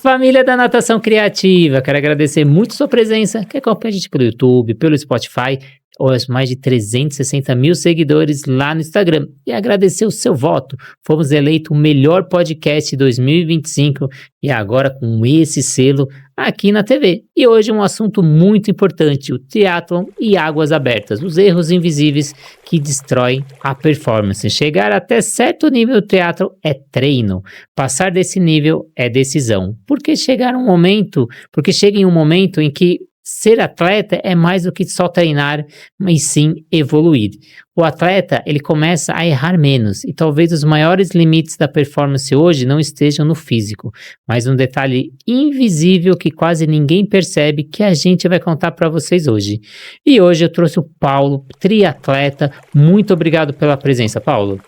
Família da Natação Criativa, quero agradecer muito sua presença, que acompanha a gente pelo YouTube, pelo Spotify, aos mais de 360 mil seguidores lá no Instagram. E agradecer o seu voto. Fomos eleitos o melhor podcast de 2025 e agora com esse selo aqui na TV. E hoje um assunto muito importante, o triatlon e águas abertas, os erros invisíveis que destroem a performance. Chegar até certo nível do triatlon é treino, passar desse nível é decisão. Porque chega em um momento em que ser atleta é mais do que só treinar, mas sim evoluir. O atleta, ele começa a errar menos, e talvez os maiores limites da performance hoje não estejam no físico, mas um detalhe invisível que quase ninguém percebe que a gente vai contar para vocês hoje. E hoje eu trouxe o Paulo, triatleta. Muito obrigado pela presença, Paulo.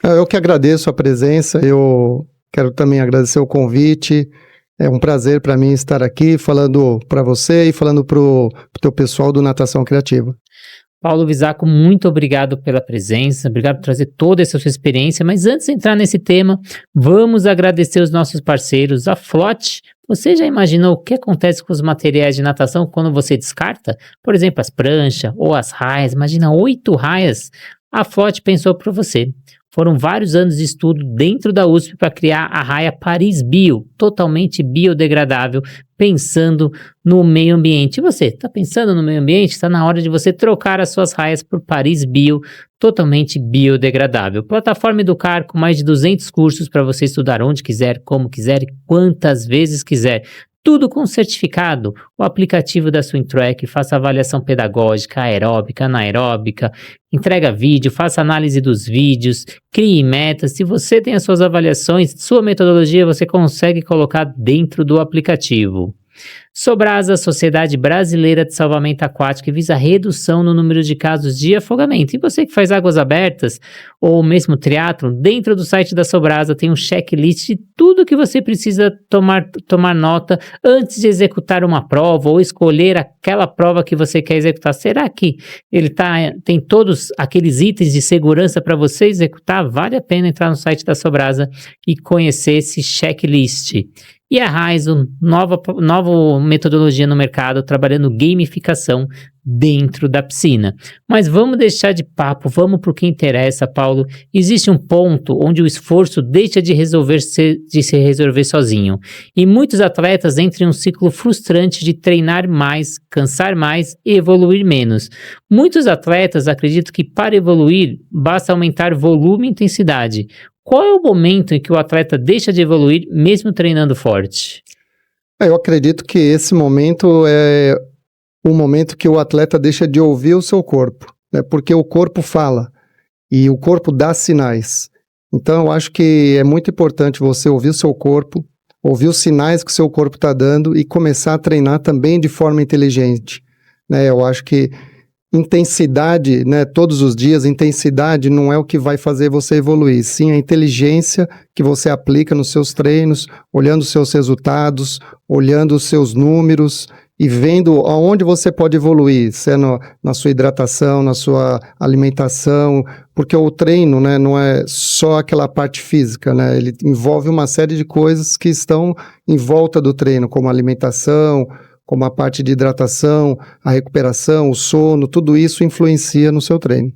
Eu que agradeço a presença, eu quero também agradecer o convite. É um prazer para mim estar aqui falando para você e falando para o teu pessoal do Natação Criativa. Paulo Visaco, muito obrigado pela presença, obrigado por trazer toda essa sua experiência, mas antes de entrar nesse tema, vamos agradecer os nossos parceiros, a Flote. Você já imaginou o que acontece com os materiais de natação quando você descarta? Por exemplo, as pranchas ou as raias, imagina 8 raias. A Flote pensou para você. Foram vários anos de estudo dentro da USP para criar a raia Paris Bio, totalmente biodegradável, pensando no meio ambiente. E você, está pensando no meio ambiente? Está na hora de você trocar as suas raias por Paris Bio, totalmente biodegradável. Plataforma Educar com mais de 200 cursos para você estudar onde quiser, como quiser e quantas vezes quiser. Tudo com certificado, o aplicativo da Swimtrack, faça avaliação pedagógica, aeróbica, anaeróbica, entrega vídeo, faça análise dos vídeos, crie metas. Se você tem as suas avaliações, sua metodologia você consegue colocar dentro do aplicativo. Sobrasa, Sociedade Brasileira de Salvamento Aquático, que visa a redução no número de casos de afogamento. E você que faz águas abertas ou mesmo triatlon, dentro do site da Sobrasa tem um checklist de tudo que você precisa tomar nota antes de executar uma prova ou escolher aquela prova que você quer executar. Será que ele tem todos aqueles itens de segurança para você executar? Vale a pena entrar no site da Sobrasa e conhecer esse checklist. E a Raizo, nova metodologia no mercado, trabalhando gamificação dentro da piscina. Mas vamos deixar de papo, vamos para o que interessa, Paulo. Existe um ponto onde o esforço deixa de se resolver sozinho. E muitos atletas entram em um ciclo frustrante de treinar mais, cansar mais e evoluir menos. Muitos atletas acreditam que para evoluir, basta aumentar volume e intensidade. Qual é o momento em que o atleta deixa de evoluir, mesmo treinando forte? Eu acredito que esse momento é o momento que o atleta deixa de ouvir o seu corpo, né? Porque o corpo fala e o corpo dá sinais. Então, eu acho que é muito importante você ouvir o seu corpo, ouvir os sinais que o seu corpo está dando e começar a treinar também de forma inteligente, né? Eu acho que intensidade, né, todos os dias, intensidade não é o que vai fazer você evoluir, sim a inteligência que você aplica nos seus treinos, olhando os seus resultados, olhando os seus números e vendo aonde você pode evoluir, se é na sua hidratação, na sua alimentação, porque o treino, né, não é só aquela parte física, né, ele envolve uma série de coisas que estão em volta do treino, como a alimentação, como a parte de hidratação, a recuperação, o sono, tudo isso influencia no seu treino.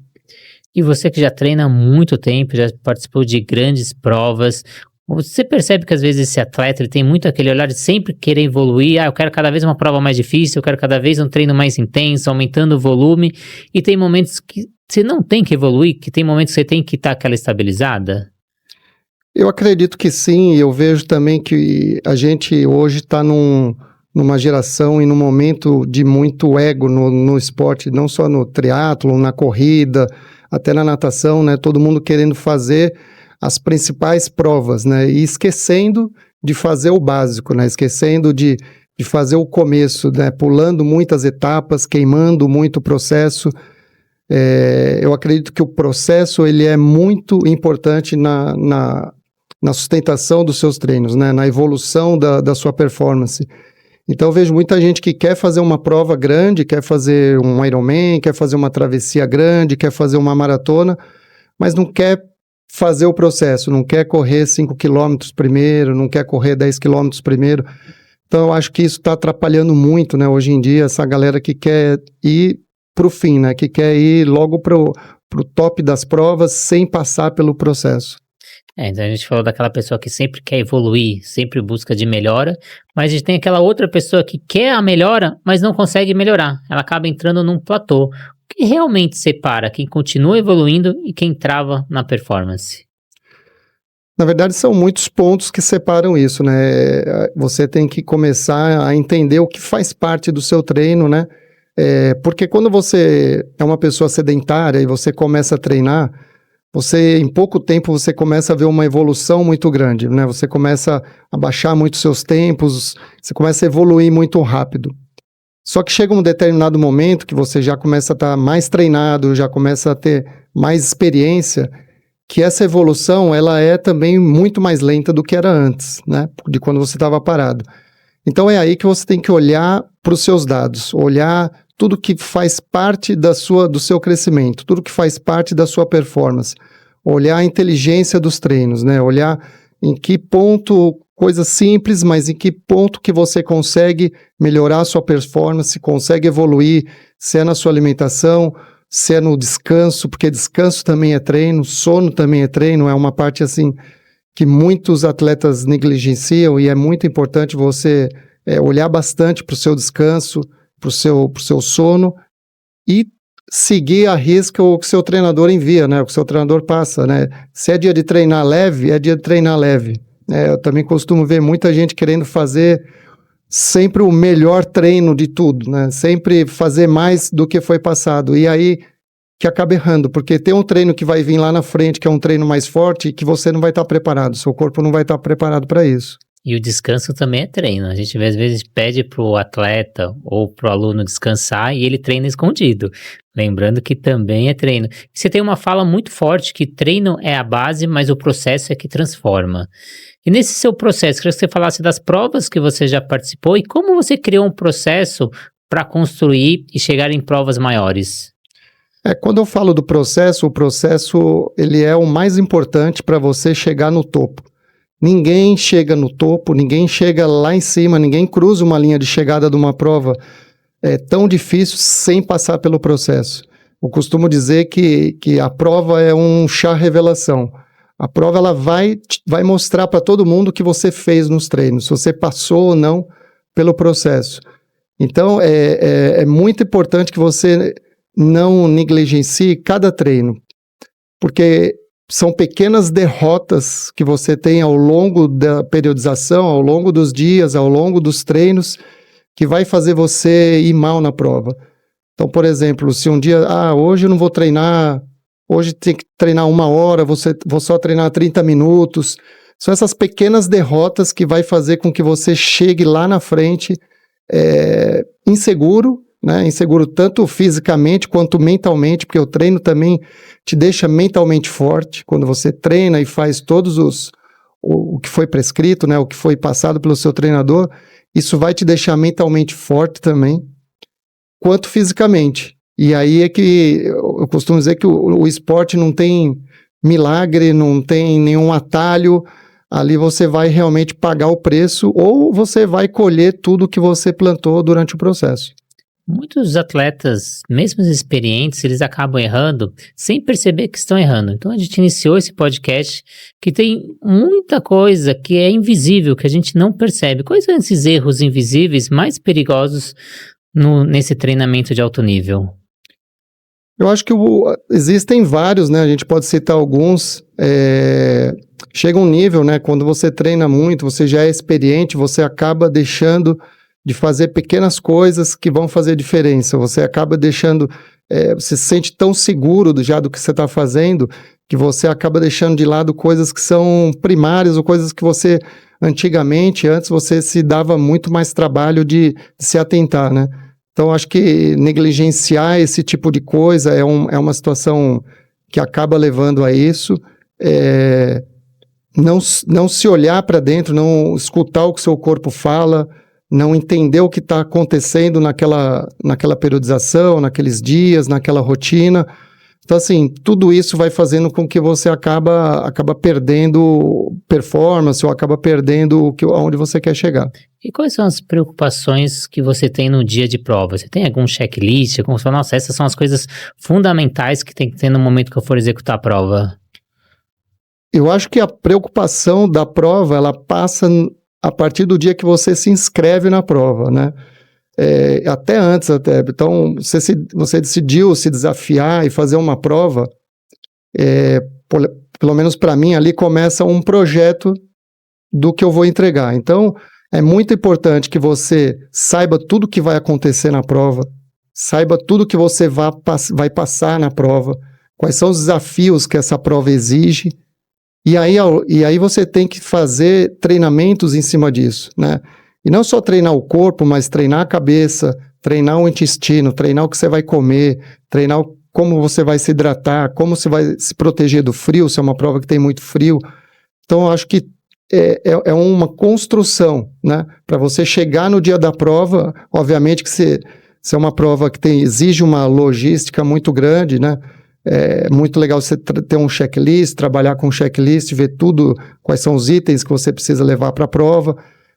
E você que já treina há muito tempo, já participou de grandes provas, você percebe que às vezes esse atleta ele tem muito aquele olhar de sempre querer evoluir, eu quero cada vez uma prova mais difícil, eu quero cada vez um treino mais intenso, aumentando o volume, e tem momentos que você não tem que evoluir, que tem momentos que você tem que estar aquela estabilizada? Eu acredito que sim, eu vejo também que a gente hoje está numa geração e num momento de muito ego no esporte, não só no triatlon, na corrida, até na natação, né? Todo mundo querendo fazer as principais provas, né? E esquecendo de fazer o básico, né? Esquecendo de fazer o começo, né? Pulando muitas etapas, queimando muito o processo. Eu acredito que o processo ele é muito importante na sustentação dos seus treinos, né? Na evolução da sua performance. Então eu vejo muita gente que quer fazer uma prova grande, quer fazer um Ironman, quer fazer uma travessia grande, quer fazer uma maratona, mas não quer fazer o processo, não quer correr 5 quilômetros primeiro, não quer correr 10 quilômetros primeiro. Então, eu acho que isso está atrapalhando muito, né, hoje em dia, essa galera que quer ir para o fim, né, que quer ir logo para o top das provas sem passar pelo processo. Então a gente falou daquela pessoa que sempre quer evoluir, sempre busca de melhora, mas a gente tem aquela outra pessoa que quer a melhora, mas não consegue melhorar. Ela acaba entrando num platô. O que realmente separa quem continua evoluindo e quem trava na performance? Na verdade, são muitos pontos que separam isso, né? Você tem que começar a entender o que faz parte do seu treino, né? Porque quando você é uma pessoa sedentária e você começa a treinar, em pouco tempo, você começa a ver uma evolução muito grande, né? Você começa a baixar muito seus tempos, você começa a evoluir muito rápido. Só que chega um determinado momento que você já começa a estar mais treinado, já começa a ter mais experiência, que essa evolução, ela é também muito mais lenta do que era antes, né? De quando você estava parado. Então é aí que você tem que olhar para os seus dados, olhar tudo que faz parte do seu crescimento, tudo que faz parte da sua performance, olhar a inteligência dos treinos, né? Olhar em que ponto, coisa simples, mas em que ponto que você consegue melhorar a sua performance, consegue evoluir, se é na sua alimentação, se é no descanso, porque descanso também é treino, sono também é treino, é uma parte assim que muitos atletas negligenciam e é muito importante você olhar bastante para o seu descanso, para o seu sono e seguir a risca o que seu treinador envia, né? O que seu treinador passa, né? Se é dia de treinar leve, é dia de treinar leve. Eu também costumo ver muita gente querendo fazer sempre o melhor treino de tudo, né? Sempre fazer mais do que foi passado. E aí que acaba errando, porque tem um treino que vai vir lá na frente, que é um treino mais forte, e que você não vai estar preparado, seu corpo não vai estar preparado para isso. E o descanso também é treino. A gente às vezes pede pro atleta ou pro aluno descansar e ele treina escondido. Lembrando que também é treino. Você tem uma fala muito forte que treino é a base, mas o processo é que transforma. E nesse seu processo, queria que você falasse das provas que você já participou e como você criou um processo para construir e chegar em provas maiores. Quando eu falo do processo, o processo ele é o mais importante para você chegar no topo. Ninguém chega no topo, ninguém chega lá em cima, ninguém cruza uma linha de chegada de uma prova tão difícil sem passar pelo processo. Eu costumo dizer que a prova é um chá revelação. A prova ela vai mostrar para todo mundo o que você fez nos treinos, se você passou ou não pelo processo. Então, é muito importante que você não negligencie cada treino, porque são pequenas derrotas que você tem ao longo da periodização, ao longo dos dias, ao longo dos treinos, que vai fazer você ir mal na prova. Então, por exemplo, se um dia, hoje eu não vou treinar, hoje tem que treinar 1 hora, vou só treinar 30 minutos, são essas pequenas derrotas que vai fazer com que você chegue lá na frente inseguro, né? Inseguro tanto fisicamente quanto mentalmente, porque o treino também te deixa mentalmente forte. Quando você treina e faz o que foi prescrito, né? O que foi passado pelo seu treinador, isso vai te deixar mentalmente forte também, quanto fisicamente. E aí é que eu costumo dizer que o esporte não tem milagre, não tem nenhum atalho. Ali você vai realmente pagar o preço ou você vai colher tudo que você plantou durante o processo. Muitos atletas, mesmo experientes, eles acabam errando sem perceber que estão errando. Então a gente iniciou esse podcast que tem muita coisa que é invisível, que a gente não percebe. Quais são esses erros invisíveis mais perigosos nesse treinamento de alto nível? Eu acho que existem vários, né? A gente pode citar alguns. Chega um nível, né? Quando você treina muito, você já é experiente, você acaba deixando de fazer pequenas coisas que vão fazer diferença. Você acaba deixando, você se sente tão seguro já do que você está fazendo, que você acaba deixando de lado coisas que são primárias ou coisas que você, antes você se dava muito mais trabalho de se atentar, né? Então, acho que negligenciar esse tipo de coisa é uma situação que acaba levando a isso. Não se olhar para dentro, não escutar o que seu corpo fala, não entender o que está acontecendo naquela periodização, naqueles dias, naquela rotina. Então, assim, tudo isso vai fazendo com que você acaba perdendo performance ou acaba perdendo aonde você quer chegar. E quais são as preocupações que você tem no dia de prova? Você tem algum checklist? Como você fala, nossa, essas são as coisas fundamentais que tem que ter no momento que eu for executar a prova. Eu acho que a preocupação da prova, ela passa a partir do dia que você se inscreve na prova, né? Até antes, então você decidiu se desafiar e fazer uma prova, pelo menos para mim ali começa um projeto do que eu vou entregar. Então é muito importante que você saiba tudo que vai acontecer na prova, saiba tudo que você vai passar na prova, quais são os desafios que essa prova exige, e aí você tem que fazer treinamentos em cima disso, né? E não só treinar o corpo, mas treinar a cabeça, treinar o intestino, treinar o que você vai comer, treinar como você vai se hidratar, como você vai se proteger do frio, se é uma prova que tem muito frio. Então, eu acho que é uma construção, né? Para você chegar no dia da prova, obviamente que se é uma prova que exige uma logística muito grande, né? É muito legal você ter um checklist, trabalhar com um checklist, ver tudo, quais são os itens que você precisa levar para a prova.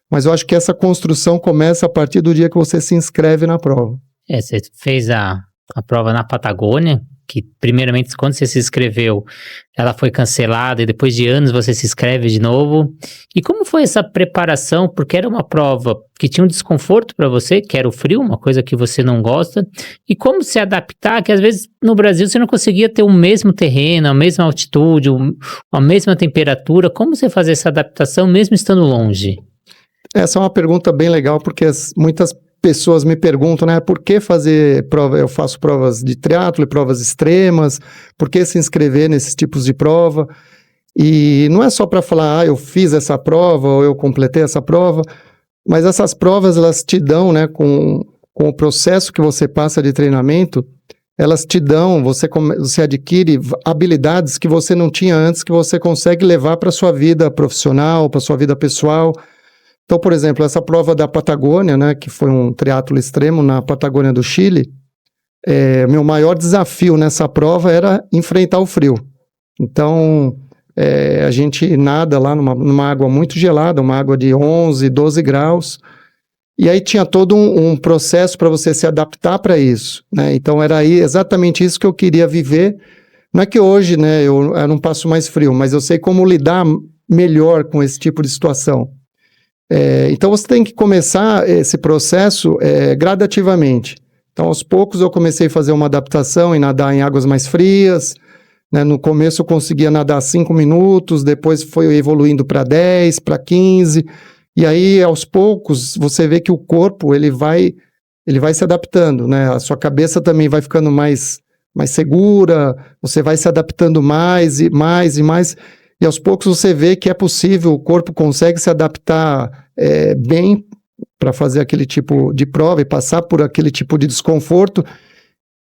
Mas eu acho que essa construção começa a partir do dia que você se inscreve na prova. Você fez a prova na Patagônia, que primeiramente quando você se inscreveu, ela foi cancelada e depois de anos você se inscreve de novo. E como foi essa preparação? Porque era uma prova que tinha um desconforto para você, que era o frio, uma coisa que você não gosta. E como se adaptar, que às vezes no Brasil você não conseguia ter o mesmo terreno, a mesma altitude, a mesma temperatura. Como você fazer essa adaptação mesmo estando longe? Essa é uma pergunta bem legal, porque muitas pessoas me perguntam, né, por que fazer prova? Eu faço provas de triatlo e provas extremas, por que se inscrever nesses tipos de prova? E não é só para falar, eu fiz essa prova ou eu completei essa prova, mas essas provas, elas te dão, né, com o processo que você passa de treinamento, elas te dão, você adquire habilidades que você não tinha antes, que você consegue levar para a sua vida profissional, para a sua vida pessoal. Então, por exemplo, essa prova da Patagônia, né, que foi um triatlo extremo na Patagônia do Chile, meu maior desafio nessa prova era enfrentar o frio. Então, a gente nada lá numa água muito gelada, uma água de 11, 12 graus, e aí tinha todo um processo para você se adaptar para isso, né? Então, era aí exatamente isso que eu queria viver. Não é que hoje, né, eu não passo mais frio, mas eu sei como lidar melhor com esse tipo de situação. Então você tem que começar esse processo gradativamente. Então aos poucos eu comecei a fazer uma adaptação e nadar em águas mais frias, né? No começo eu conseguia nadar 5 minutos, depois foi evoluindo para 10, para 15, e aí aos poucos você vê que o corpo ele vai se adaptando, né? A sua cabeça também vai ficando mais segura, você vai se adaptando mais e mais e mais. E aos poucos você vê que é possível, o corpo consegue se adaptar bem para fazer aquele tipo de prova e passar por aquele tipo de desconforto.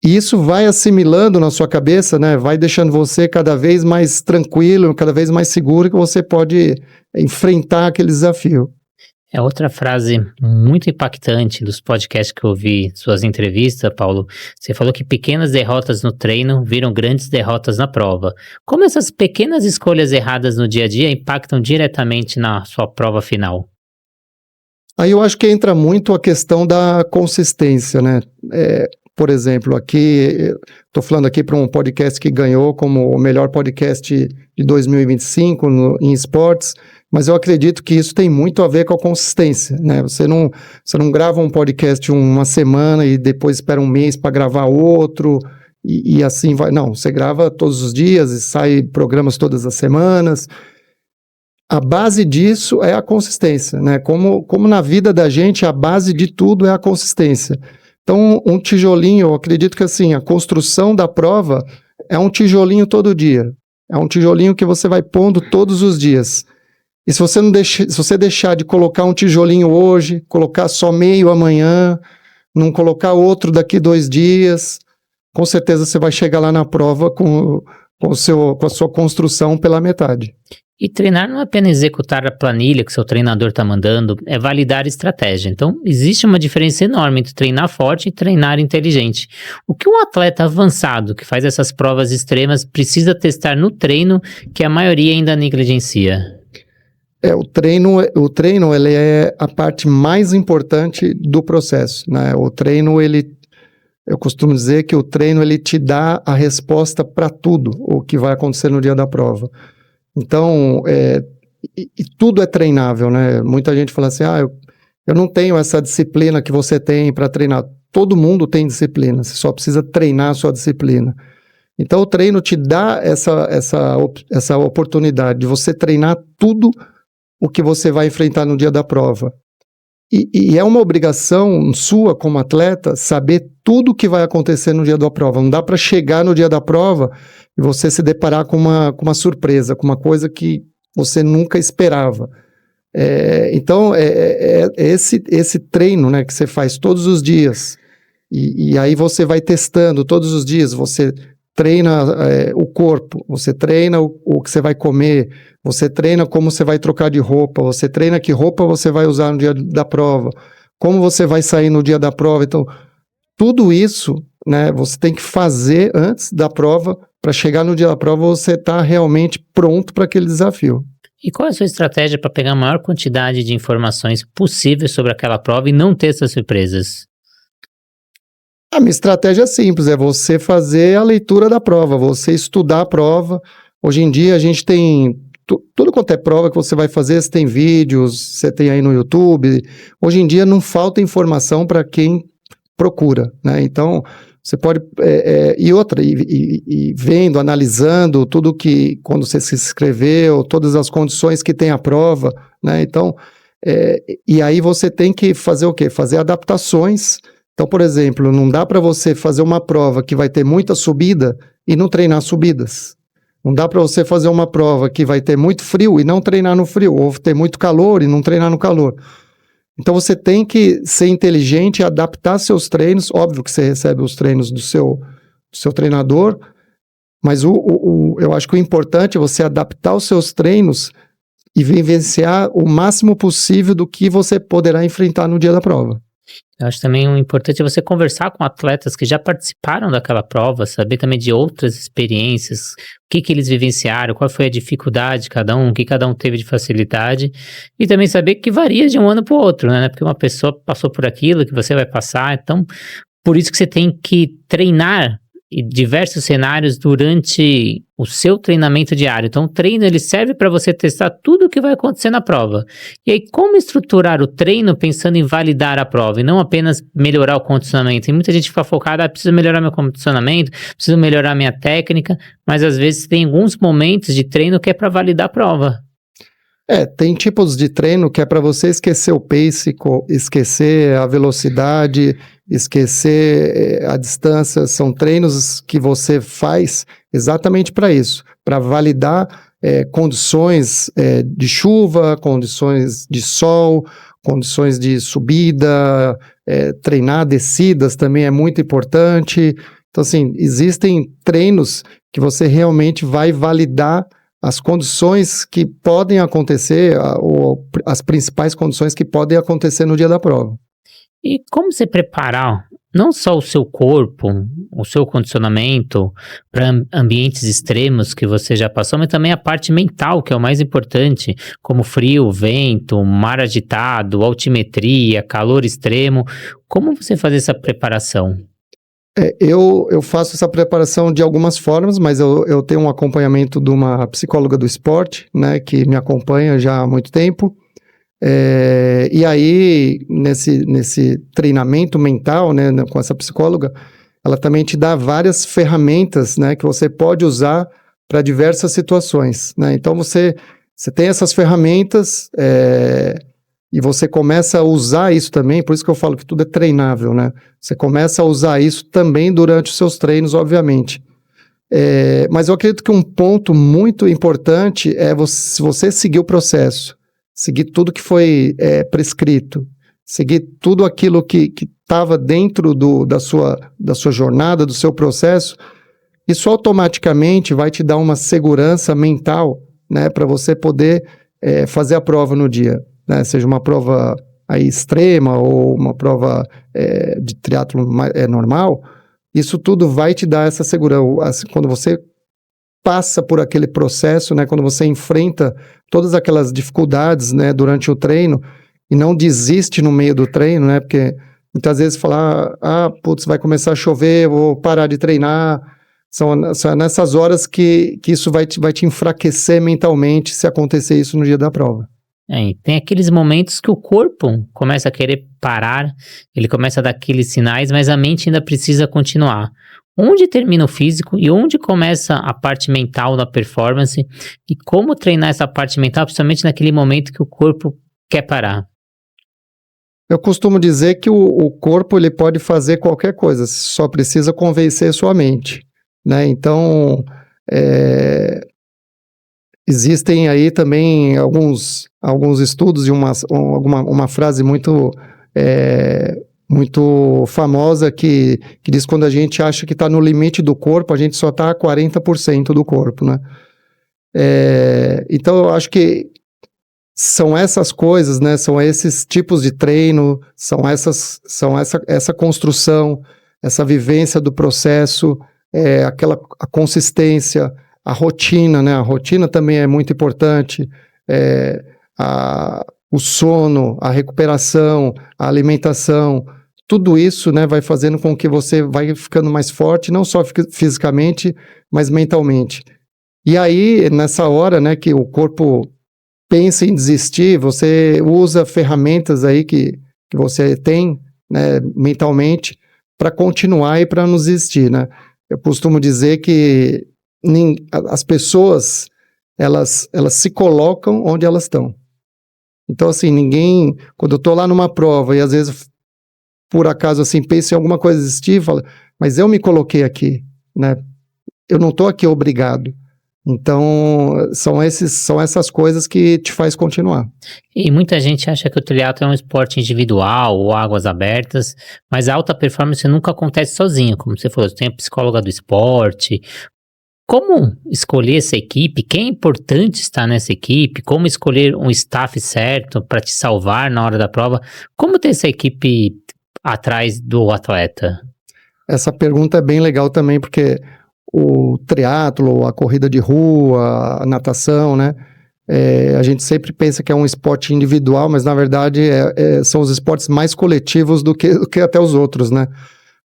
E isso vai assimilando na sua cabeça, né? Vai deixando você cada vez mais tranquilo, cada vez mais seguro que você pode enfrentar aquele desafio. Outra frase muito impactante dos podcasts que eu ouvi, suas entrevistas, Paulo. Você falou que pequenas derrotas no treino viram grandes derrotas na prova. Como essas pequenas escolhas erradas no dia a dia impactam diretamente na sua prova final? Aí eu acho que entra muito a questão da consistência, né? Por exemplo, aqui, estou falando aqui para um podcast que ganhou como o melhor podcast de 2025 em esportes, mas eu acredito que isso tem muito a ver com a consistência, né? Você não grava um podcast uma semana e depois espera um mês para gravar outro e assim vai. Não, você grava todos os dias e sai programas todas as semanas. A base disso é a consistência, né? Como na vida da gente, a base de tudo é a consistência. Então, um tijolinho, eu acredito que assim, a construção da prova é um tijolinho todo dia. É um tijolinho que você vai pondo todos os dias. E se você deixar de colocar um tijolinho hoje, colocar só meio amanhã, não colocar outro daqui 2 dias, com certeza você vai chegar lá na prova com a sua construção pela metade. E treinar não é apenas executar a planilha que seu treinador está mandando, é validar a estratégia. Então, existe uma diferença enorme entre treinar forte e treinar inteligente. O que um atleta avançado que faz essas provas extremas precisa testar no treino que a maioria ainda negligencia? O treino ele é a parte mais importante do processo, né? Eu costumo dizer que o treino ele te dá a resposta para tudo o que vai acontecer no dia da prova. Então, e tudo é treinável, né? Muita gente fala assim, eu não tenho essa disciplina que você tem para treinar. Todo mundo tem disciplina, você só precisa treinar a sua disciplina. Então, o treino te dá essa oportunidade de você treinar tudo o que você vai enfrentar no dia da prova. E é uma obrigação sua como atleta saber tudo o que vai acontecer no dia da prova. Não dá para chegar no dia da prova e você se deparar com uma surpresa, com uma coisa que você nunca esperava. Então, esse treino, né, que você faz todos os dias. E aí você vai testando todos os dias, você treina o corpo, você treina o que você vai comer, você treina como você vai trocar de roupa, você treina que roupa você vai usar no dia da prova, como você vai sair no dia da prova. Então, tudo isso, né, você tem que fazer antes da prova, para chegar no dia da prova você estar realmente pronto para aquele desafio. E qual é a sua estratégia para pegar a maior quantidade de informações possíveis sobre aquela prova e não ter essas surpresas? A minha estratégia é simples, é você fazer a leitura da prova, você estudar a prova. Hoje em dia a gente tem tudo quanto é prova que você vai fazer, você tem vídeos, você tem aí no YouTube. Hoje em dia não falta informação para quem procura, né? Então, você pode... E vendo, analisando tudo que... Quando você se inscreveu, todas as condições que tem a prova, né? Então, e aí você tem que fazer o quê? Fazer adaptações. Então, por exemplo, não dá para você fazer uma prova que vai ter muita subida e não treinar subidas. Não dá para você fazer uma prova que vai ter muito frio e não treinar no frio, ou ter muito calor e não treinar no calor. Então, você tem que ser inteligente e adaptar seus treinos. Óbvio que você recebe os treinos do seu treinador, mas eu acho que o importante é você adaptar os seus treinos e vivenciar o máximo possível do que você poderá enfrentar no dia da prova. Eu acho também o importante é você conversar com atletas que já participaram daquela prova, saber também de outras experiências, o que eles vivenciaram, qual foi a dificuldade de cada um, o que cada um teve de facilidade, e também saber que varia de um ano para o outro, né? Porque uma pessoa passou por aquilo que você vai passar, então por isso que você tem que treinar em diversos cenários durante o seu treinamento diário. Então, o treino ele serve para você testar tudo o que vai acontecer na prova. E aí, como estruturar o treino pensando em validar a prova e não apenas melhorar o condicionamento? Tem muita gente que fica focada, preciso melhorar meu condicionamento, preciso melhorar minha técnica, mas às vezes tem alguns momentos de treino que é para validar a prova. Tem tipos de treino que é para você esquecer o pace, esquecer a velocidade, esquecer a distância. São treinos que você faz exatamente para isso, para validar condições de chuva, condições de sol, condições de subida, treinar descidas também é muito importante. Então, assim, existem treinos que você realmente vai validar as condições que podem acontecer, ou as principais condições que podem acontecer no dia da prova. E como você preparar não só o seu corpo, o seu condicionamento para ambientes extremos que você já passou, mas também a parte mental, que é o mais importante, como frio, vento, mar agitado, altimetria, calor extremo. Como você faz essa preparação? Eu faço essa preparação de algumas formas, mas eu tenho um acompanhamento de uma psicóloga do esporte, né, que me acompanha já há muito tempo. E aí, nesse treinamento mental, né, com essa psicóloga, ela também te dá várias ferramentas, né, que você pode usar para diversas situações, né? Então, você tem essas ferramentas e você começa a usar isso também, por isso que eu falo que tudo é treinável, né? Você começa a usar isso também durante os seus treinos, obviamente. Mas eu acredito que um ponto muito importante é você seguir o processo, seguir tudo que foi prescrito, seguir tudo aquilo que estava dentro da sua jornada, do seu processo. Isso automaticamente vai te dar uma segurança mental, né, para você poder fazer a prova no dia, né, seja uma prova aí extrema ou uma prova de triatlo normal, isso tudo vai te dar essa segurança. Quando você passa por aquele processo, né, quando você enfrenta todas aquelas dificuldades, né, durante o treino e não desiste no meio do treino, né, porque muitas vezes falar, putz, vai começar a chover, vou parar de treinar. São nessas horas que isso vai te enfraquecer mentalmente se acontecer isso no dia da prova. Tem aqueles momentos que o corpo começa a querer parar, ele começa a dar aqueles sinais, mas a mente ainda precisa continuar. Onde termina o físico e onde começa a parte mental da performance e como treinar essa parte mental, principalmente naquele momento que o corpo quer parar? Eu costumo dizer que o corpo ele pode fazer qualquer coisa, só precisa convencer sua mente, né? Então, existem aí também alguns estudos e uma frase muito famosa que diz que quando a gente acha que está no limite do corpo, a gente só está a 40% do corpo, né? Então, eu acho que são essas coisas, né? São esses tipos de treino, são essa construção, essa vivência do processo, a consistência, a rotina, né? A rotina também é muito importante, o sono, a recuperação, a alimentação, tudo isso, né, vai fazendo com que você vai ficando mais forte, não só fisicamente, mas mentalmente. E aí, nessa hora, né, que o corpo pensa em desistir, você usa ferramentas aí que você tem, né, mentalmente, para continuar e para não desistir, né? Eu costumo dizer que as pessoas, elas se colocam onde elas estão. Então, assim, quando eu tô lá numa prova e às vezes, por acaso, assim, penso em alguma coisa desistir, falo, mas eu me coloquei aqui, né? Eu não tô aqui obrigado. Então, são essas coisas que te faz continuar. E muita gente acha que o triatlo é um esporte individual ou águas abertas, mas a alta performance nunca acontece sozinho, como você falou, você tem a psicóloga do esporte. Como escolher essa equipe? Quem é importante estar nessa equipe? Como escolher um staff certo para te salvar na hora da prova? Como ter essa equipe atrás do atleta? Essa pergunta é bem legal também, porque o triatlo, a corrida de rua, a natação, né? A gente sempre pensa que é um esporte individual, mas na verdade são os esportes mais coletivos do que até os outros, né?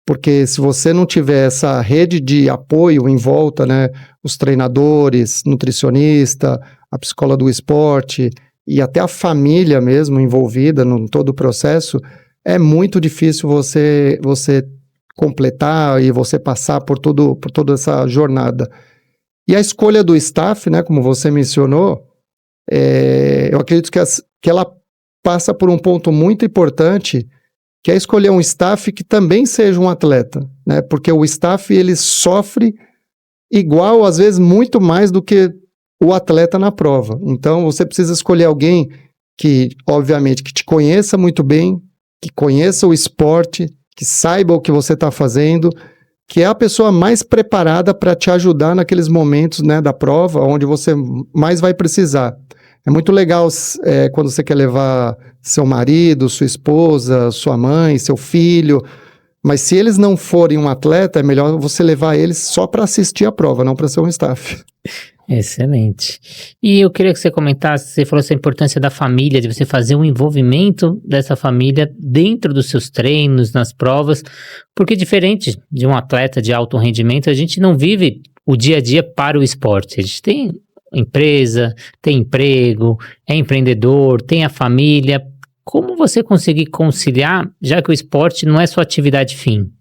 Porque se você não tiver essa rede de apoio em volta, né? Os treinadores, nutricionista, a psicóloga do esporte e até a família mesmo envolvida em todo o processo, é muito difícil você completar e você passar por toda essa jornada. E a escolha do staff, né, como você mencionou, eu acredito que ela passa por um ponto muito importante, que é escolher um staff que também seja um atleta, né, porque o staff ele sofre igual, às vezes muito mais do que o atleta na prova. Então você precisa escolher alguém que, obviamente, que te conheça muito bem, que conheça o esporte, que saiba o que você está fazendo, que é a pessoa mais preparada para te ajudar naqueles momentos, né, da prova, onde você mais vai precisar. É muito legal quando você quer levar seu marido, sua esposa, sua mãe, seu filho, mas se eles não forem um atleta, é melhor você levar eles só para assistir a prova, não para ser um staff. Excelente. E eu queria que você comentasse, você falou essa importância da família, de você fazer um envolvimento dessa família dentro dos seus treinos, nas provas, porque diferente de um atleta de alto rendimento, a gente não vive o dia a dia para o esporte. A gente tem empresa, tem emprego, é empreendedor, tem a família. Como você conseguir conciliar, já que o esporte não é sua atividade fim?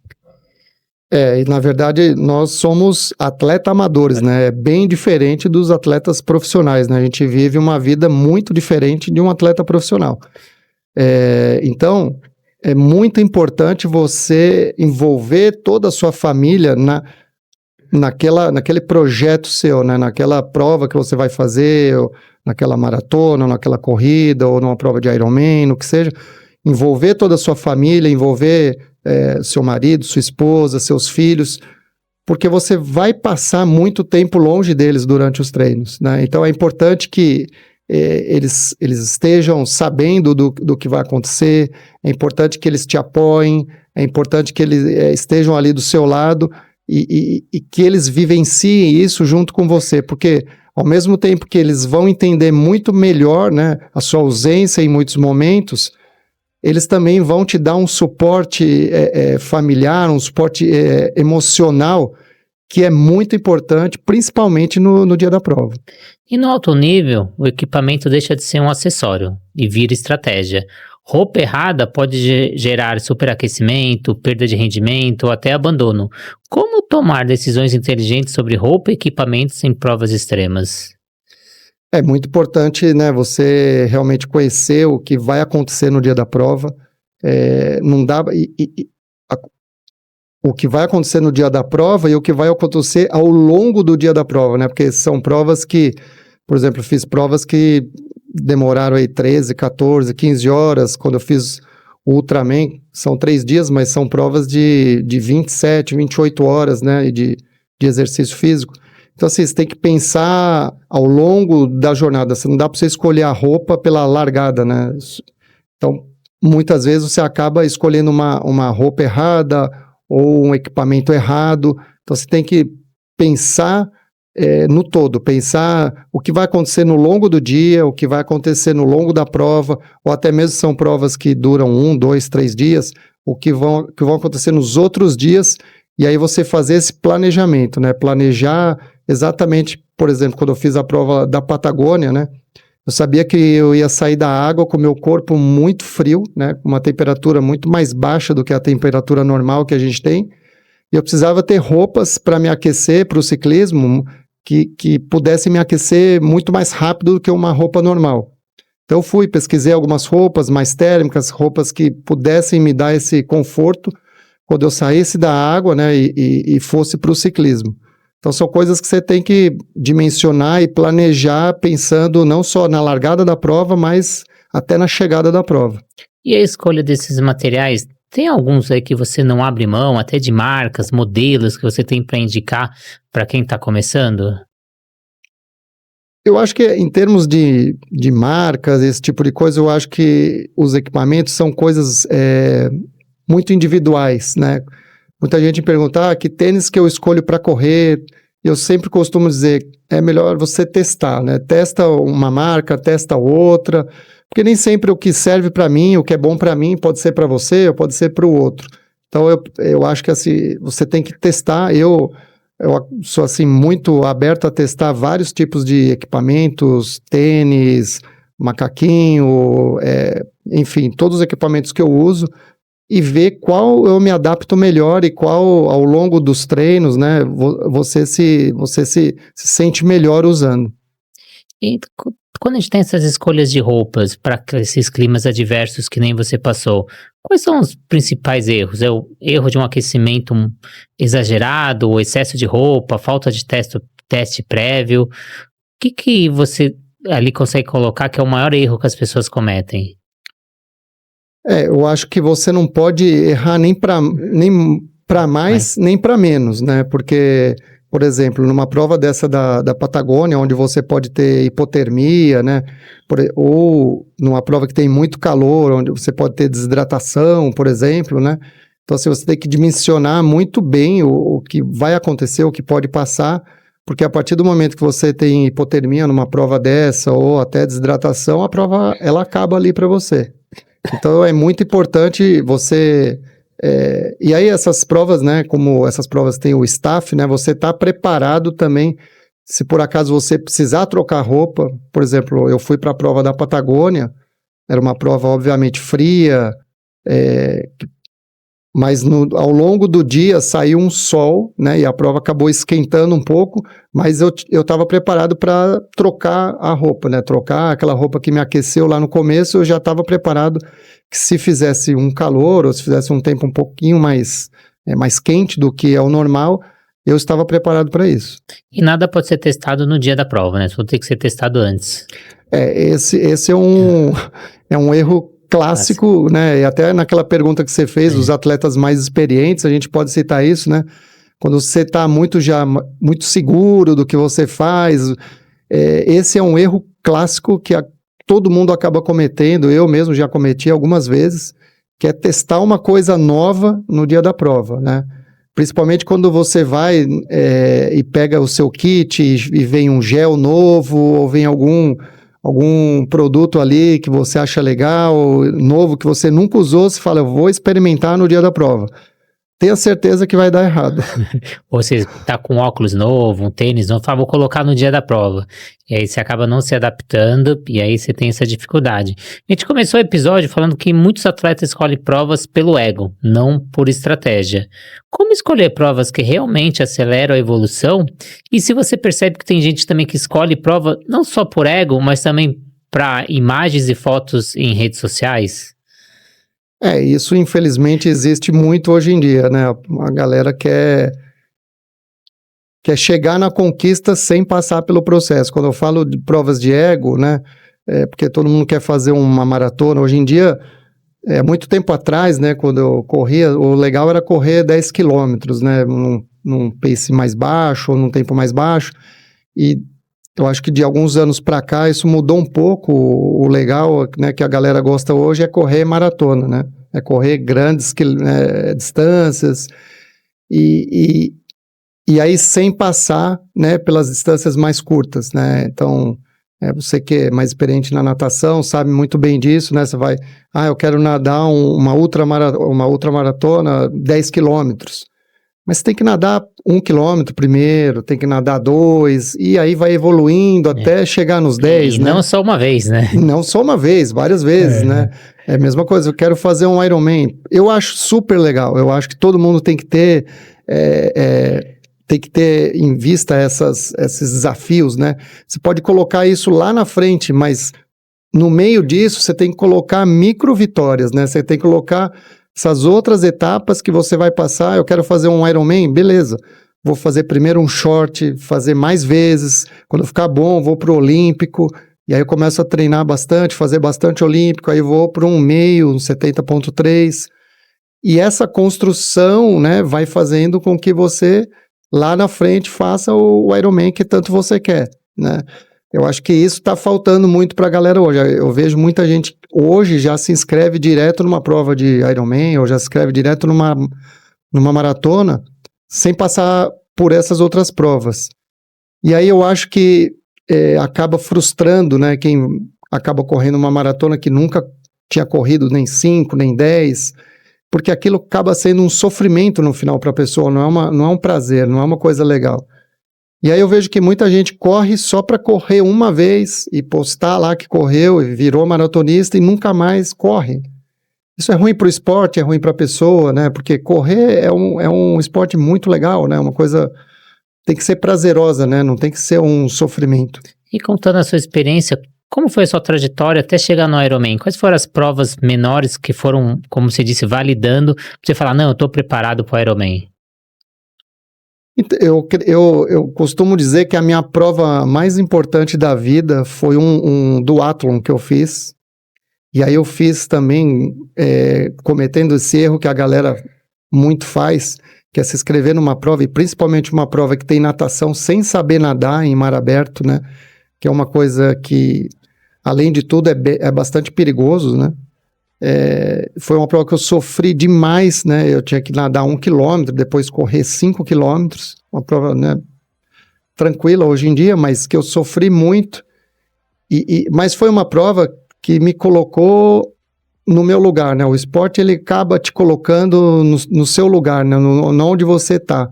E na verdade nós somos atleta amadores, né? É bem diferente dos atletas profissionais, né? A gente vive uma vida muito diferente de um atleta profissional. Então, é muito importante você envolver toda a sua família naquele projeto seu, né? Naquela prova que você vai fazer, ou naquela maratona, ou naquela corrida, ou numa prova de Ironman, no que seja. Envolver toda a sua família, envolver seu marido, sua esposa, seus filhos, porque você vai passar muito tempo longe deles durante os treinos, né? Então é importante que eles estejam sabendo do que vai acontecer, é importante que eles te apoiem, é importante que eles estejam ali do seu lado e que eles vivenciem isso junto com você, porque ao mesmo tempo que eles vão entender muito melhor, né, a sua ausência em muitos momentos, eles também vão te dar um suporte familiar, um suporte emocional, que é muito importante, principalmente no dia da prova. E no alto nível, o equipamento deixa de ser um acessório e vira estratégia. Roupa errada pode gerar superaquecimento, perda de rendimento ou até abandono. Como tomar decisões inteligentes sobre roupa e equipamentos em provas extremas? É muito importante, né, você realmente conhecer o que vai acontecer no dia da prova. Não dá... o que vai acontecer no dia da prova e o que vai acontecer ao longo do dia da prova, né? Porque são provas que, por exemplo, eu fiz provas que demoraram aí 13, 14, 15 horas. Quando eu fiz o Ultraman, são 3 dias, mas são provas de 27, 28 horas, né? De exercício físico. Então, assim, você tem que pensar ao longo da jornada. Não dá para você escolher a roupa pela largada, né? Então, muitas vezes você acaba escolhendo uma roupa errada ou um equipamento errado. Então você tem que pensar no todo, pensar o que vai acontecer no longo do dia, o que vai acontecer no longo da prova, ou até mesmo são provas que duram 1, 2, 3 dias, o que vão acontecer nos outros dias, e aí você fazer esse planejamento, né? Planejar exatamente, por exemplo, quando eu fiz a prova da Patagônia, né? Eu sabia que eu ia sair da água com o meu corpo muito frio, né, com uma temperatura muito mais baixa do que a temperatura normal que a gente tem, e eu precisava ter roupas para me aquecer para o ciclismo que pudessem me aquecer muito mais rápido do que uma roupa normal. Então eu pesquisei algumas roupas mais térmicas, roupas que pudessem me dar esse conforto quando eu saísse da água, né, e fosse para o ciclismo. Então são coisas que você tem que dimensionar e planejar pensando não só na largada da prova, mas até na chegada da prova. E a escolha desses materiais, tem alguns aí que você não abre mão, até de marcas, modelos que você tem para indicar para quem está começando? Eu acho que em termos de marcas, esse tipo de coisa, eu acho que os equipamentos são coisas muito individuais, né? Muita gente me pergunta, que tênis que eu escolho para correr? Eu sempre costumo dizer, é melhor você testar, né? Testa uma marca, testa outra, porque nem sempre o que serve para mim, o que é bom para mim, pode ser para você ou pode ser para o outro. Então eu acho que assim, você tem que testar. Eu sou assim muito aberto a testar vários tipos de equipamentos, tênis, macaquinho, enfim, todos os equipamentos que eu uso, e ver qual eu me adapto melhor e qual, ao longo dos treinos, né, você se sente melhor usando. E quando a gente tem essas escolhas de roupas para esses climas adversos que nem você passou, quais são os principais erros? É o erro de um aquecimento exagerado, o excesso de roupa, falta de teste prévio? O que você ali consegue colocar que é o maior erro que as pessoas cometem? Eu acho que você não pode errar nem para mais, nem para menos, né? Porque, por exemplo, numa prova dessa da Patagônia, onde você pode ter hipotermia, né? Ou numa prova que tem muito calor, onde você pode ter desidratação, por exemplo, né? Então, assim, você tem que dimensionar muito bem o que vai acontecer, o que pode passar, porque a partir do momento que você tem hipotermia numa prova dessa, ou até desidratação, a prova, ela acaba ali para você. Então é muito importante você... e aí essas provas, né, como essas provas têm o staff, né, você está preparado também, se por acaso você precisar trocar roupa. Por exemplo, eu fui para a prova da Patagônia, era uma prova obviamente fria, mas ao longo do dia saiu um sol, né, e a prova acabou esquentando um pouco, mas eu estava preparado para trocar a roupa, né, trocar aquela roupa que me aqueceu lá no começo. Eu já estava preparado que se fizesse um calor, ou se fizesse um tempo um pouquinho mais quente do que é o normal, eu estava preparado para isso. E nada pode ser testado no dia da prova, né, só tem que ser testado antes. Esse é um erro clássico, né? E até naquela pergunta que você fez, dos atletas mais experientes, a gente pode citar isso, né? quando você está muito seguro do que você faz, esse é um erro clássico que todo mundo acaba cometendo, eu mesmo já cometi algumas vezes, que é testar uma coisa nova no dia da prova, né? Principalmente quando você vai e pega o seu kit e vem um gel novo, ou vem algum produto ali que você acha legal, novo, que você nunca usou, você fala, eu vou experimentar no dia da prova. Tenha certeza que vai dar errado. Ou você tá com um óculos novo, um tênis novo, fala, vou colocar no dia da prova. E aí você acaba não se adaptando, e aí você tem essa dificuldade. A gente começou o episódio falando que muitos atletas escolhem provas pelo ego, não por estratégia. Como escolher provas que realmente aceleram a evolução? E se você percebe que tem gente também que escolhe prova não só por ego, mas também para imagens e fotos em redes sociais? Isso infelizmente existe muito hoje em dia, né? A galera quer chegar na conquista sem passar pelo processo. Quando eu falo de provas de ego, né? Porque todo mundo quer fazer uma maratona. Hoje em dia, muito tempo atrás, né? Quando eu corria, o legal era correr 10 quilômetros, né? Num pace mais baixo ou num tempo mais baixo. E eu acho que de alguns anos para cá isso mudou um pouco. O legal, né, que a galera gosta hoje é correr maratona, né? É correr grandes distâncias e aí sem passar, né, pelas distâncias mais curtas, né? Então, você que é mais experiente na natação sabe muito bem disso, né? Você vai, eu quero nadar uma ultramaratona 10 quilômetros. Mas você tem que nadar 1 quilômetro primeiro, tem que nadar 2, e aí vai evoluindo até chegar nos 10, né? Não só uma vez, né? Não só uma vez, várias vezes, né? É a mesma coisa, eu quero fazer um Ironman. Eu acho super legal, eu acho que todo mundo tem que ter em vista esses desafios, né? Você pode colocar isso lá na frente, mas no meio disso você tem que colocar micro vitórias, né? Você tem que colocar essas outras etapas que você vai passar. Eu quero fazer um Ironman, beleza. Vou fazer primeiro um short, fazer mais vezes. Quando ficar bom, vou pro Olímpico. E aí eu começo a treinar bastante, fazer bastante Olímpico. Aí vou para um meio, um 70.3. E essa construção, né, vai fazendo com que você, lá na frente, faça o Ironman que tanto você quer, né? Eu acho que isso está faltando muito para a galera hoje. Eu vejo muita gente hoje já se inscreve direto numa prova de Ironman, ou já se inscreve direto numa maratona, sem passar por essas outras provas. E aí eu acho que acaba frustrando, né, quem acaba correndo uma maratona que nunca tinha corrido nem 5, nem 10, porque aquilo acaba sendo um sofrimento no final para a pessoa, não é um prazer, não é uma coisa legal. E aí eu vejo que muita gente corre só para correr uma vez e postar lá que correu e virou maratonista e nunca mais corre. Isso é ruim para o esporte, é ruim para a pessoa, né? Porque correr é um esporte muito legal, né? Uma coisa tem que ser prazerosa, né? Não tem que ser um sofrimento. E contando a sua experiência, como foi a sua trajetória até chegar no Ironman? Quais foram as provas menores que foram, como você disse, validando para você falar, não, eu estou preparado para o Ironman? Eu costumo dizer que a minha prova mais importante da vida foi um duatlon que eu fiz. E aí eu fiz também, cometendo esse erro que a galera muito faz, que é se inscrever numa prova, e principalmente uma prova que tem natação sem saber nadar em mar aberto, né? Que é uma coisa que, além de tudo, é bastante perigoso, né? Foi uma prova que eu sofri demais, né? Eu tinha que nadar 1 quilômetro, depois correr 5 quilômetros, uma prova, né, tranquila hoje em dia, mas que eu sofri muito, mas foi uma prova que me colocou no meu lugar, né? O esporte, ele acaba te colocando no seu lugar, né? Onde você está.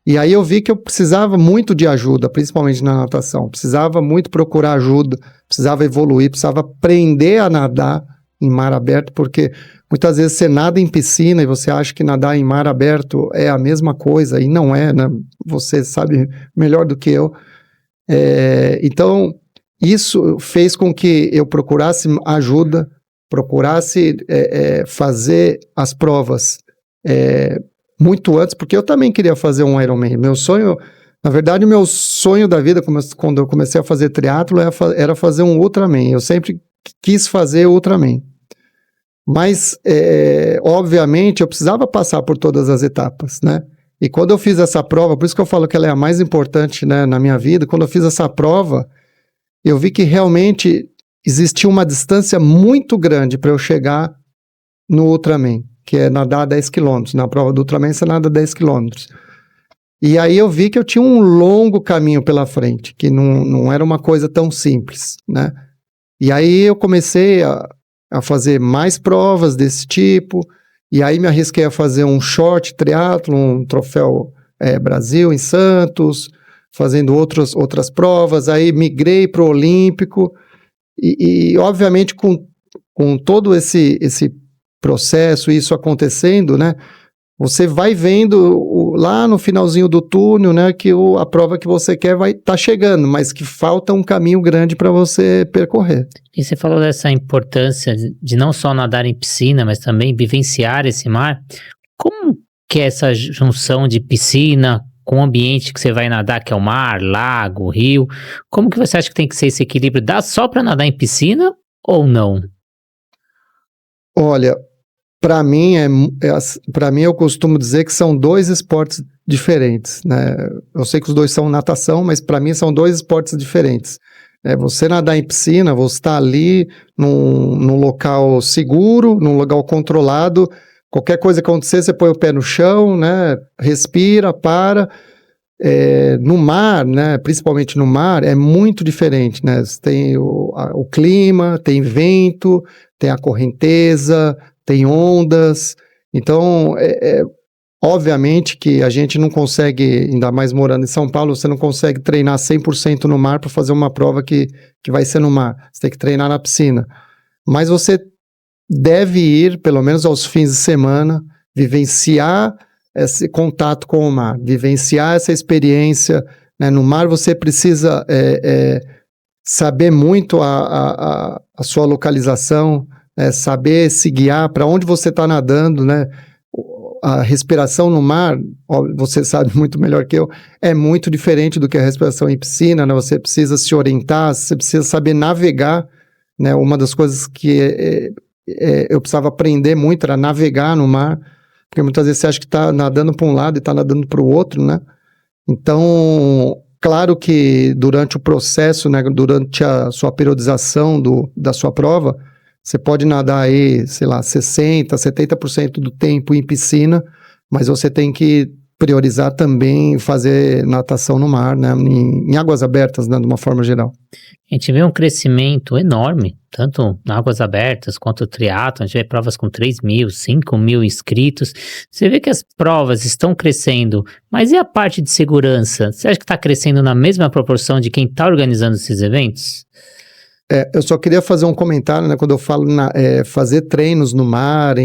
E aí eu vi que eu precisava muito de ajuda, principalmente na natação, precisava muito procurar ajuda, precisava evoluir, precisava aprender a nadar em mar aberto, porque muitas vezes você nada em piscina e você acha que nadar em mar aberto é a mesma coisa, e não é, né? Você sabe melhor do que eu. Então, isso fez com que eu procurasse ajuda, procurasse fazer as provas muito antes, porque eu também queria fazer um Ironman. Meu sonho, na verdade, meu sonho da vida, quando eu comecei a fazer triatlo, era fazer um Ultraman. Eu sempre quis fazer Ultraman. Mas, obviamente, eu precisava passar por todas as etapas, né? E quando eu fiz essa prova, por isso que eu falo que ela é a mais importante, né, na minha vida, quando eu fiz essa prova, eu vi que realmente existia uma distância muito grande para eu chegar no Ultraman, que é nadar 10 quilômetros. Na prova do Ultraman você nada 10 quilômetros. E aí eu vi que eu tinha um longo caminho pela frente, que não era uma coisa tão simples, né? E aí eu comecei a fazer mais provas desse tipo, e aí me arrisquei a fazer um short triatlo, um troféu Brasil em Santos, fazendo outras provas, aí migrei para o Olímpico, e obviamente com todo esse processo, isso acontecendo, né? Você vai vendo lá no finalzinho do túnel, né, que a prova que você quer vai estar chegando, mas que falta um caminho grande para você percorrer. E você falou dessa importância de não só nadar em piscina, mas também vivenciar esse mar. Como que é essa junção de piscina com o ambiente que você vai nadar, que é o mar, lago, rio? Como que você acha que tem que ser esse equilíbrio? Dá só para nadar em piscina ou não? Olha, para mim, eu costumo dizer que são dois esportes diferentes, né? Eu sei que os dois são natação, mas para mim são dois esportes diferentes. Você nadar em piscina, você está ali num local seguro, num lugar controlado. Qualquer coisa que acontecer, você põe o pé no chão, né? Respira, para. No mar, né? Principalmente no mar, é muito diferente, né? Você tem o clima, tem vento, tem a correnteza, tem ondas, então, obviamente que a gente não consegue, ainda mais morando em São Paulo, você não consegue treinar 100% no mar para fazer uma prova que vai ser no mar, você tem que treinar na piscina, mas você deve ir, pelo menos aos fins de semana, vivenciar esse contato com o mar, vivenciar essa experiência, né? No mar você precisa saber muito a sua localização, saber se guiar para onde você está nadando, né? A respiração no mar, você sabe muito melhor que eu, é muito diferente do que a respiração em piscina, né? Você precisa se orientar, você precisa saber navegar, né? Uma das coisas que eu precisava aprender muito era navegar no mar, porque muitas vezes você acha que está nadando para um lado e está nadando para o outro, né? Então, claro que durante o processo, né, durante a sua periodização da sua prova, você pode nadar aí, sei lá, 60%, 70% do tempo em piscina, mas você tem que priorizar também fazer natação no mar, né, em águas abertas, né, de uma forma geral. A gente vê um crescimento enorme, tanto em águas abertas quanto o triatlo. A gente vê provas com 3.000, 5.000 inscritos. Você vê que as provas estão crescendo, mas e a parte de segurança? Você acha que está crescendo na mesma proporção de quem está organizando esses eventos? Eu só queria fazer um comentário, né, quando eu falo fazer treinos no mar,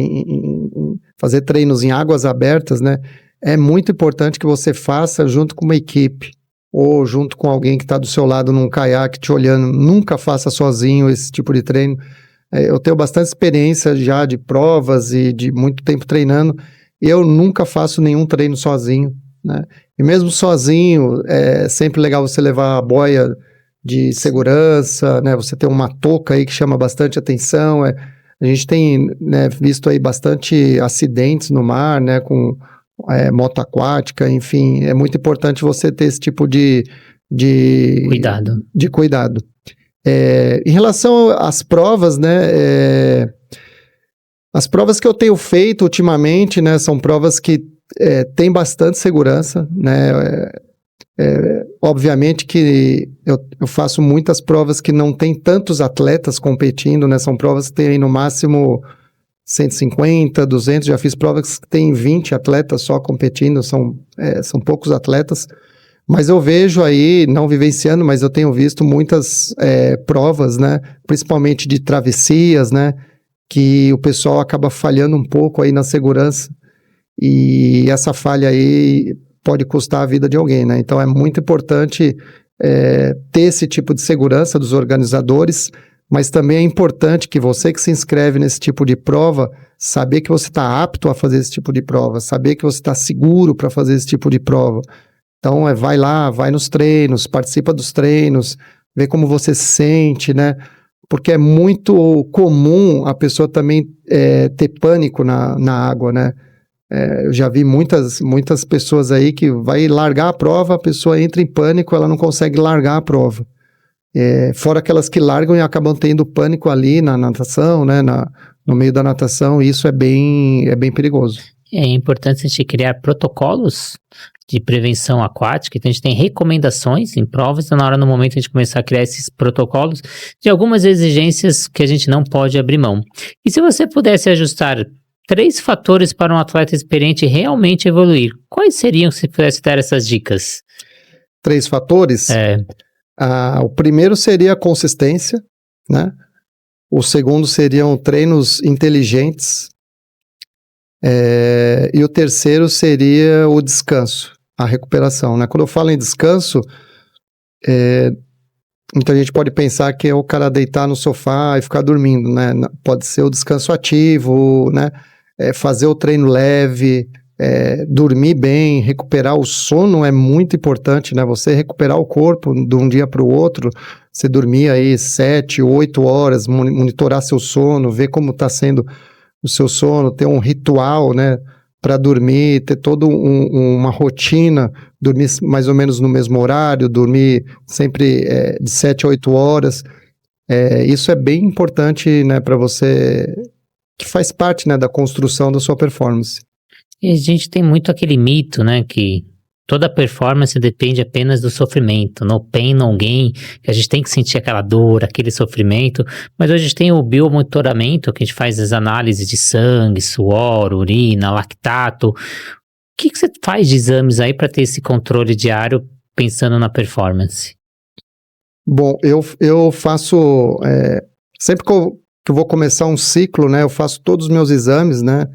fazer treinos em águas abertas, né, é muito importante que você faça junto com uma equipe, ou junto com alguém que está do seu lado num caiaque te olhando. Nunca faça sozinho esse tipo de treino. Eu tenho bastante experiência já de provas e de muito tempo treinando, eu nunca faço nenhum treino sozinho, né, e mesmo sozinho, é sempre legal você levar a boia de segurança, né? Você tem uma touca aí que chama bastante atenção. A gente tem, né, visto aí bastante acidentes no mar, né, com moto aquática, enfim, é muito importante você ter esse tipo de cuidado. Em relação às provas, né, as provas que eu tenho feito ultimamente, né, são provas que têm bastante segurança, né. Obviamente que eu faço muitas provas que não tem tantos atletas competindo, né? São provas que tem no máximo 150, 200, já fiz provas que tem 20 atletas só competindo, são poucos atletas, mas eu vejo aí, não vivenciando, mas eu tenho visto muitas provas, né? Principalmente de travessias, né? Que o pessoal acaba falhando um pouco aí na segurança, e essa falha aí pode custar a vida de alguém, né? Então é muito importante ter esse tipo de segurança dos organizadores, mas também é importante que você que se inscreve nesse tipo de prova, saber que você está apto a fazer esse tipo de prova, saber que você está seguro para fazer esse tipo de prova. Então vai lá, vai nos treinos, participa dos treinos, vê como você se sente, né? Porque é muito comum a pessoa também ter pânico na água, né? Eu já vi muitas pessoas aí que vai largar a prova, a pessoa entra em pânico, ela não consegue largar a prova. Fora aquelas que largam e acabam tendo pânico ali na natação, né, no meio da natação, e isso é bem perigoso. É importante a gente criar protocolos de prevenção aquática, então a gente tem recomendações em provas, então no momento a gente começar a criar esses protocolos de algumas exigências que a gente não pode abrir mão. E se você pudesse ajustar 3 fatores para um atleta experiente realmente evoluir, quais seriam se pudesse dar essas dicas? 3 fatores? O primeiro seria a consistência, né? O segundo seriam treinos inteligentes. E o terceiro seria o descanso, a recuperação, né? Quando eu falo em descanso, muita gente pode pensar que é o cara deitar no sofá e ficar dormindo, né? Pode ser o descanso ativo, né? Fazer o treino leve, dormir bem, recuperar o sono é muito importante, né? Você recuperar o corpo de um dia para o outro, você dormir aí 7, 8 horas, monitorar seu sono, ver como está sendo o seu sono, ter um ritual, né, para dormir, ter toda uma rotina, dormir mais ou menos no mesmo horário, dormir sempre de 7 a 8 horas. Isso é bem importante, né, para você, que faz parte, né, da construção da sua performance. E a gente tem muito aquele mito, né, que toda performance depende apenas do sofrimento, no pain, no gain, que a gente tem que sentir aquela dor, aquele sofrimento, mas hoje a gente tem o biomonitoramento, que a gente faz as análises de sangue, suor, urina, lactato. O que você faz de exames aí para ter esse controle diário pensando na performance? Bom, eu faço, sempre que eu vou começar um ciclo, né, eu faço todos os meus exames, né,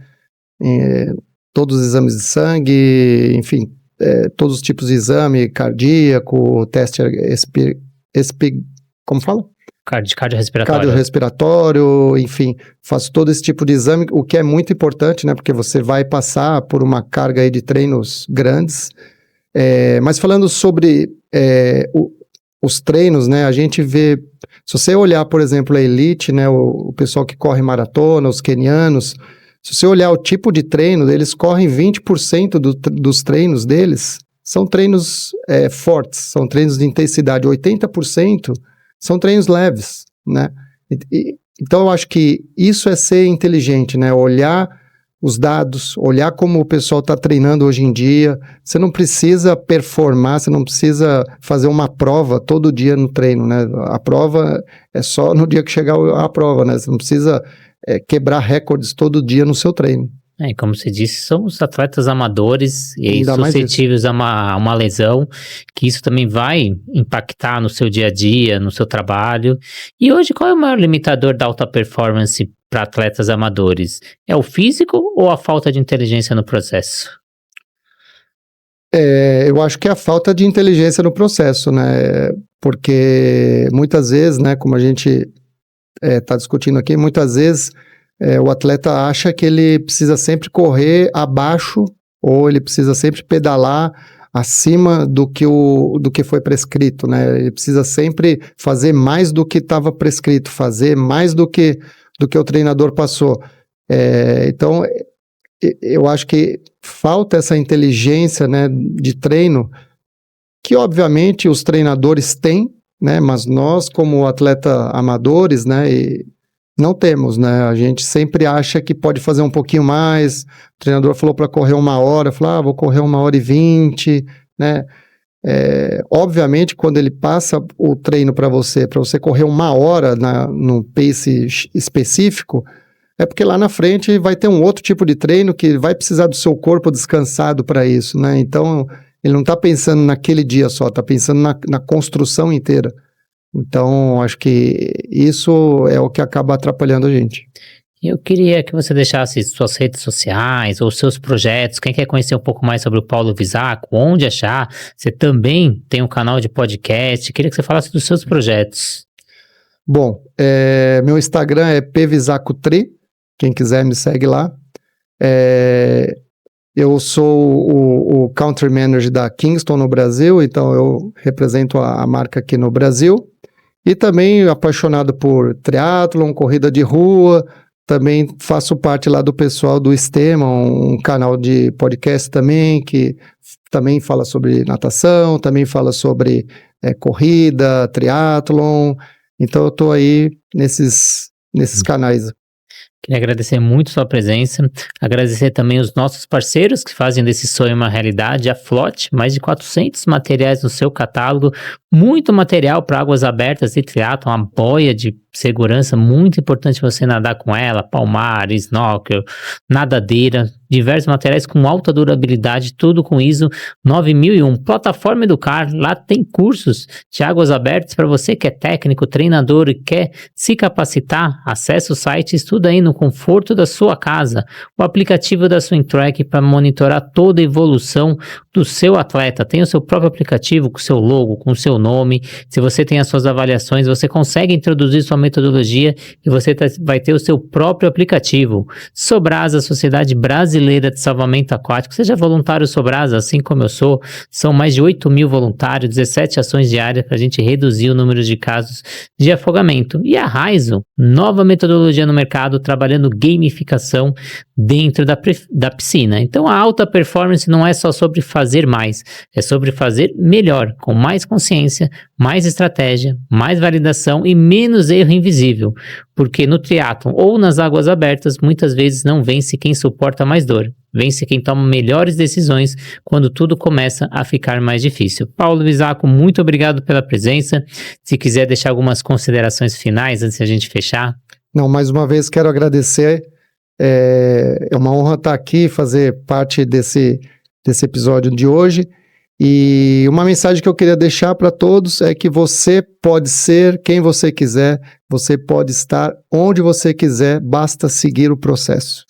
todos os exames de sangue, enfim, todos os tipos de exame, cardíaco, teste como fala? Cardiorrespiratório. Cardiorrespiratório, enfim, faço todo esse tipo de exame, o que é muito importante, né, porque você vai passar por uma carga aí de treinos grandes. Mas falando sobre os treinos, né, a gente vê, se você olhar, por exemplo, a elite, né, o pessoal que corre maratona, os quenianos, se você olhar o tipo de treino, eles correm 20% dos treinos deles, são treinos fortes, são treinos de intensidade, 80% são treinos leves, né? Então eu acho que isso é ser inteligente, né? Olhar os dados, olhar como o pessoal está treinando hoje em dia. Você não precisa performar, você não precisa fazer uma prova todo dia no treino, né? A prova é só no dia que chegar a prova, né? Você não precisa quebrar recordes todo dia no seu treino. Como você disse, somos atletas amadores e suscetíveis a uma lesão, que isso também vai impactar no seu dia a dia, no seu trabalho. E hoje, qual é o maior limitador da alta performance para atletas amadores? É o físico ou a falta de inteligência no processo? Eu acho que é a falta de inteligência no processo, né? Porque muitas vezes, né, como a gente está discutindo aqui, muitas vezes o atleta acha que ele precisa sempre correr abaixo ou ele precisa sempre pedalar acima do que foi prescrito, né? Ele precisa sempre fazer mais do que estava prescrito, fazer mais do que o treinador passou. Então, eu acho que falta essa inteligência, né, de treino, que obviamente os treinadores têm, né, mas nós como atleta amadores, né, não temos, né, a gente sempre acha que pode fazer um pouquinho mais, o treinador falou para correr 1 hora, eu falo, vou correr 1h20, né, obviamente quando ele passa o treino para você correr 1 hora no pace específico, é porque lá na frente vai ter um outro tipo de treino que vai precisar do seu corpo descansado para isso, né, então ele não está pensando naquele dia só, está pensando na construção inteira. Então, acho que isso é o que acaba atrapalhando a gente. Eu queria que você deixasse suas redes sociais ou seus projetos. Quem quer conhecer um pouco mais sobre o Paulo Visaco, onde achar? Você também tem um canal de podcast. Queria que você falasse dos seus projetos. Bom, meu Instagram é pvisaco3. Quem quiser me segue lá. Eu sou o Country Manager da Kingston no Brasil, então eu represento a marca aqui no Brasil. E também apaixonado por triatlon, corrida de rua, também faço parte lá do pessoal do Estema, um canal de podcast também, que também fala sobre natação, também fala sobre corrida, triatlon. Então eu estou aí nesses canais. Queria agradecer muito sua presença, agradecer também os nossos parceiros que fazem desse sonho uma realidade, a Flot, mais de 400 materiais no seu catálogo, muito material para águas abertas e triatlon, uma boia de segurança, muito importante você nadar com ela, palmar, snorkel, nadadeira, diversos materiais com alta durabilidade, tudo com ISO 9001. Plataforma Educar, lá tem cursos de águas abertas para você que é técnico, treinador e quer se capacitar, acesse o site, estuda aí no conforto da sua casa, o aplicativo da Swimtrack para monitorar toda a evolução do seu atleta, tem o seu próprio aplicativo com o seu logo, com o seu nome, se você tem as suas avaliações, você consegue introduzir sua metodologia e você vai ter o seu próprio aplicativo. Sobrasa, Sociedade Brasileira de Salvamento Aquático, seja voluntário Sobrasa, assim como eu sou, são mais de 8.000 voluntários, 17 ações diárias para a gente reduzir o número de casos de afogamento. E a Raizo, nova metodologia no mercado, trabalhando gamificação dentro da piscina. Então a alta performance não é só sobre fazer mais, é sobre fazer melhor, com mais consciência, mais estratégia, mais validação e menos erro invisível, porque no triatlon ou nas águas abertas muitas vezes não vence quem suporta mais dor, vence quem toma melhores decisões quando tudo começa a ficar mais difícil. Paulo Bisaco, muito obrigado pela presença. Se quiser deixar algumas considerações finais antes de a gente fechar. Não, mais uma vez quero agradecer, é uma honra estar aqui, fazer parte desse episódio de hoje. E uma mensagem que eu queria deixar para todos é que você pode ser quem você quiser, você pode estar onde você quiser, basta seguir o processo.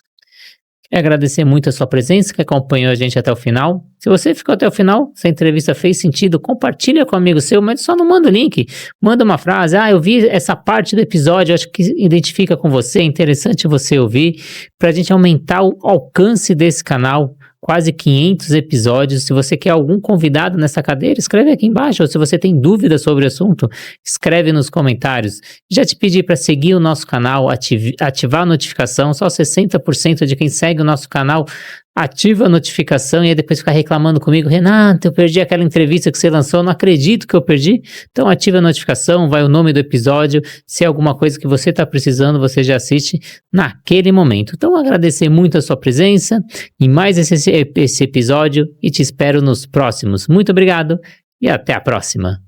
Quero agradecer muito a sua presença, que acompanhou a gente até o final. Se você ficou até o final, se a entrevista fez sentido, compartilha com um amigo seu, mas só não manda o link. Manda uma frase, eu vi essa parte do episódio, acho que identifica com você, é interessante você ouvir, para a gente aumentar o alcance desse canal. Quase 500 episódios. Se você quer algum convidado nessa cadeira, escreve aqui embaixo. Ou se você tem dúvidas sobre o assunto, escreve nos comentários. Já te pedi para seguir o nosso canal, ativar a notificação. Só 60% de quem segue o nosso canal ativa a notificação e aí depois fica reclamando comigo. Renato, eu perdi aquela entrevista que você lançou, eu não acredito que eu perdi. Então ativa a notificação, vai o nome do episódio. Se é alguma coisa que você está precisando, você já assiste naquele momento. Então agradecer muito a sua presença em mais esse episódio e te espero nos próximos. Muito obrigado e até a próxima.